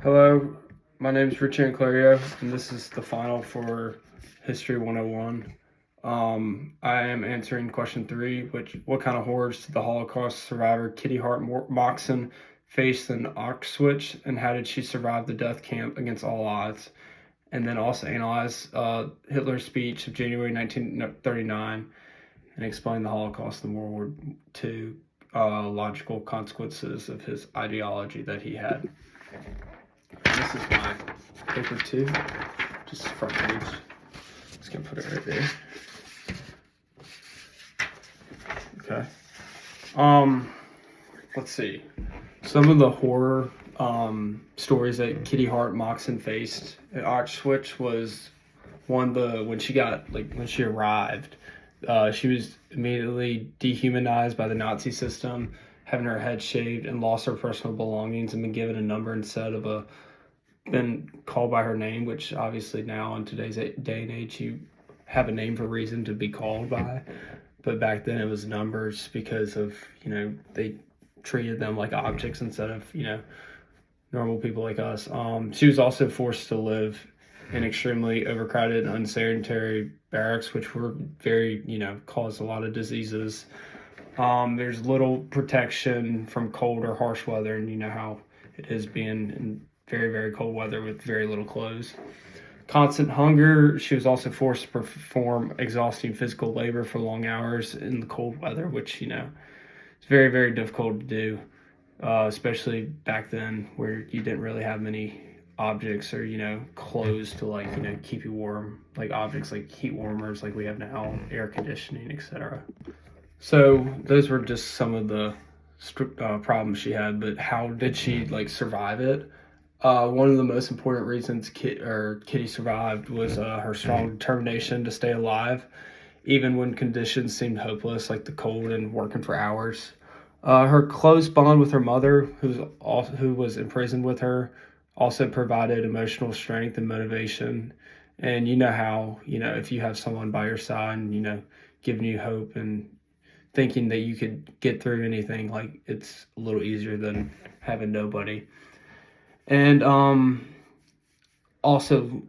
Hello, my name is Richard Clario, and this is the final for History 101. I am answering question 3, which what kind of horrors did the Holocaust survivor Kitty Hart Moxon face in Auschwitz, and how did she survive the death camp against all odds? And then also analyze Hitler's speech of January 1939 and explain the Holocaust and World War II logical consequences of his ideology that he had. This is my paper 2, just front page. Just gonna put it right there. Okay. Let's see. Some of the horror stories that Kitty Hart Moxon faced at Auschwitz was when she arrived, she was immediately dehumanized by the Nazi system, having her head shaved, and lost her personal belongings and been given a number instead of been called by her name, which obviously now in today's day and age you have a name for a reason to be called by, but back then it was numbers because of they treated them like objects instead of normal people like us. She was also forced to live in extremely overcrowded and unsanitary barracks, which were very caused a lot of diseases. There's little protection from cold or harsh weather, and you know how it is being in very, very cold weather with very little clothes. Constant hunger. She was also forced to perform exhausting physical labor for long hours in the cold weather, which, it's very, very difficult to do, especially back then where you didn't really have many objects or, clothes to keep you warm, like objects like heat warmers like we have now, air conditioning, etc. So those were just some of the problems she had, but how did she survive it? One of the most important reasons Kitty survived was her strong determination to stay alive, even when conditions seemed hopeless, like the cold and working for hours. Her close bond with her mother, who was imprisoned with her, also provided emotional strength and motivation. And you know how, if you have someone by your side and, giving you hope and thinking that you could get through anything, it's a little easier than having nobody. And also,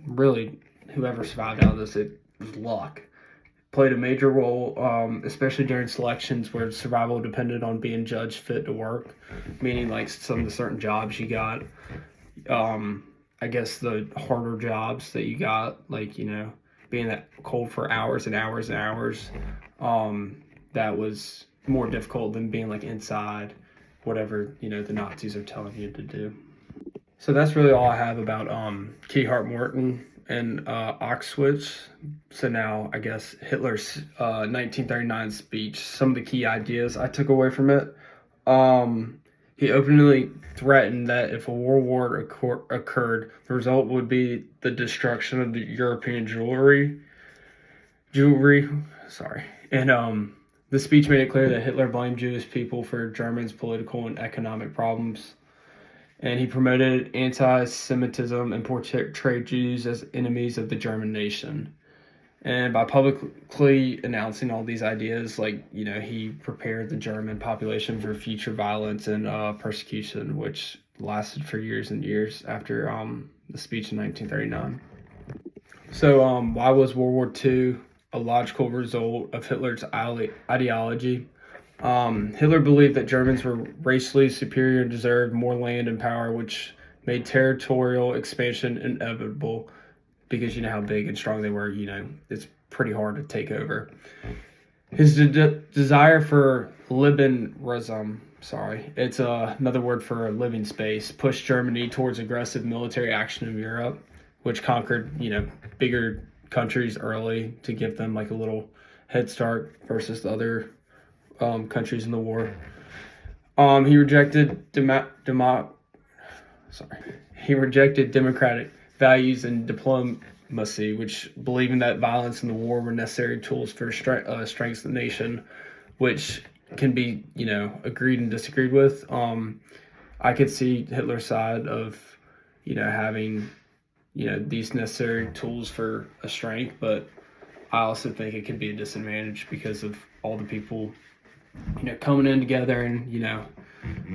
really, whoever survived out of this, it was luck. Played a major role, especially during selections where survival depended on being judged fit to work, meaning some of the certain jobs you got. I guess the harder jobs that you got, being that cold for hours and hours and hours, that was more difficult than being inside whatever the Nazis are telling you to do. So that's really all I have about Kitty Hart Morton and Auschwitz. So now I guess Hitler's 1939 speech, some of the key ideas I took away from it. He openly threatened that if a world war occurred, the result would be the destruction of the European jewelry. And the speech made it clear that Hitler blamed Jewish people for Germany's political and economic problems. And he promoted anti-Semitism and portrayed Jews as enemies of the German nation. And by publicly announcing all these ideas, he prepared the German population for future violence and persecution, which lasted for years and years after the speech in 1939. So why was World War II a logical result of Hitler's ideology? Hitler believed that Germans were racially superior and deserved more land and power, which made territorial expansion inevitable because you know how big and strong they were. It's pretty hard to take over. His desire for Liberalism, it's another word for living space, pushed Germany towards aggressive military action in Europe, which conquered, bigger countries early to give them a little head start versus the other countries in the war. He rejected democratic values and diplomacy, which believing that violence and the war were necessary tools for strength of the nation, which can be agreed and disagreed with. I could see Hitler's side of having these necessary tools for a strength, but I also think it could be a disadvantage because of all the people coming in together, and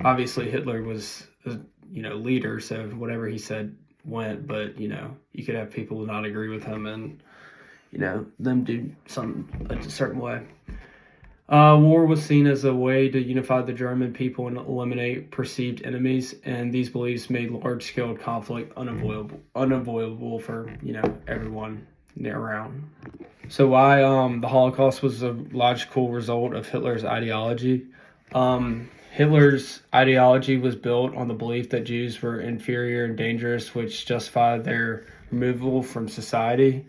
obviously Hitler was a leader, so whatever he said went. But you could have people not agree with him, and them do something a certain way. War was seen as a way to unify the German people and eliminate perceived enemies, and these beliefs made large-scale conflict unavoidable for everyone around. So why the Holocaust was a logical result of Hitler's ideology. Hitler's ideology was built on the belief that Jews were inferior and dangerous, which justified their removal from society.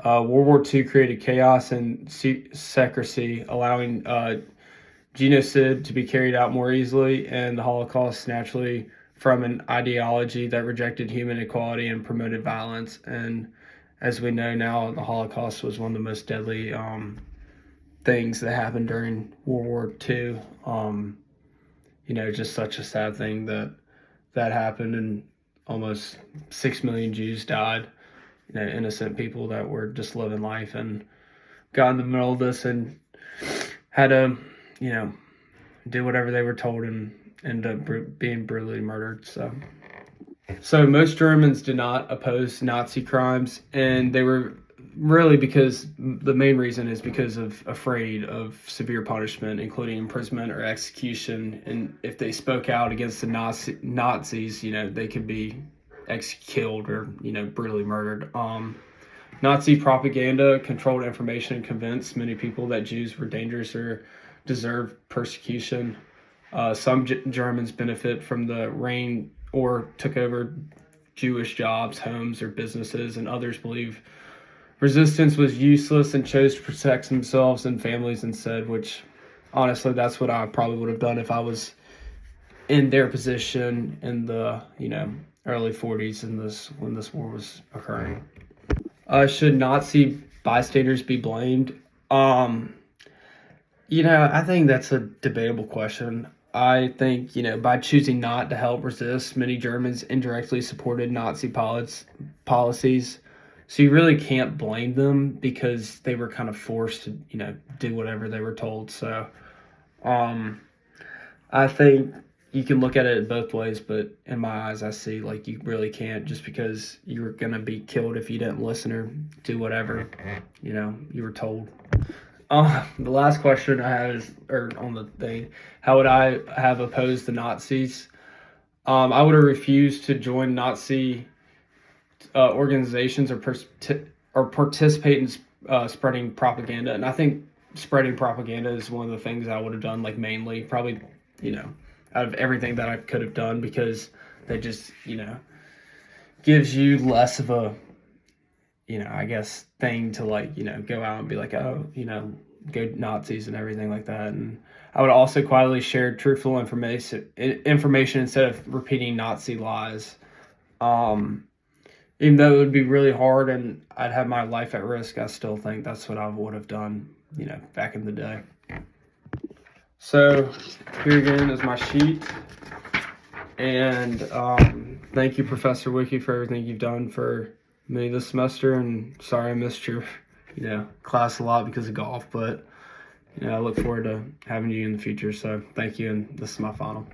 World War II created chaos and secrecy, allowing genocide to be carried out more easily, and the Holocaust naturally from an ideology that rejected human equality and promoted violence. And as we know now, the Holocaust was one of the most deadly things that happened during World War II. Just such a sad thing that happened, and almost 6 million Jews died. Innocent people that were just living life and got in the middle of this and had to, do whatever they were told and end up being brutally murdered. So most Germans did not oppose Nazi crimes, and they were really because the main reason is because of afraid of severe punishment, including imprisonment or execution. And if they spoke out against the Nazis, they could be killed or brutally murdered. Nazi propaganda controlled information and convinced many people that Jews were dangerous or deserved persecution. Some Germans benefit from the reign or took over Jewish jobs, homes, or businesses, and others believe resistance was useless and chose to protect themselves and families instead, which honestly, that's what I probably would have done if I was in their position in the, early 40s when this war was occurring. Should Nazi bystanders be blamed? I think that's a debatable question. I think, by choosing not to help resist, many Germans indirectly supported Nazi policies. So you really can't blame them because they were kind of forced to, do whatever they were told. So I think you can look at it both ways, but in my eyes, I see you really can't, just because you were going to be killed if you didn't listen or do whatever, you were told. The last question I have is, on the thing, how would I have opposed the Nazis? I would have refused to join Nazi organizations or participate in spreading propaganda. And I think spreading propaganda is one of the things I would have done, mainly, probably, out of everything that I could have done, because that just, gives you less of a, I guess, thing to go out and be like, oh, go Nazis and everything like that. And I would also quietly share truthful information instead of repeating Nazi lies. Even though it would be really hard and I'd have my life at risk, I still think that's what I would have done, back in the day. So here again is my sheet. And thank you, Professor Wiki, for everything you've done for me this semester. And sorry I missed your, class a lot because of golf. But, I look forward to having you in the future. So thank you, and this is my final.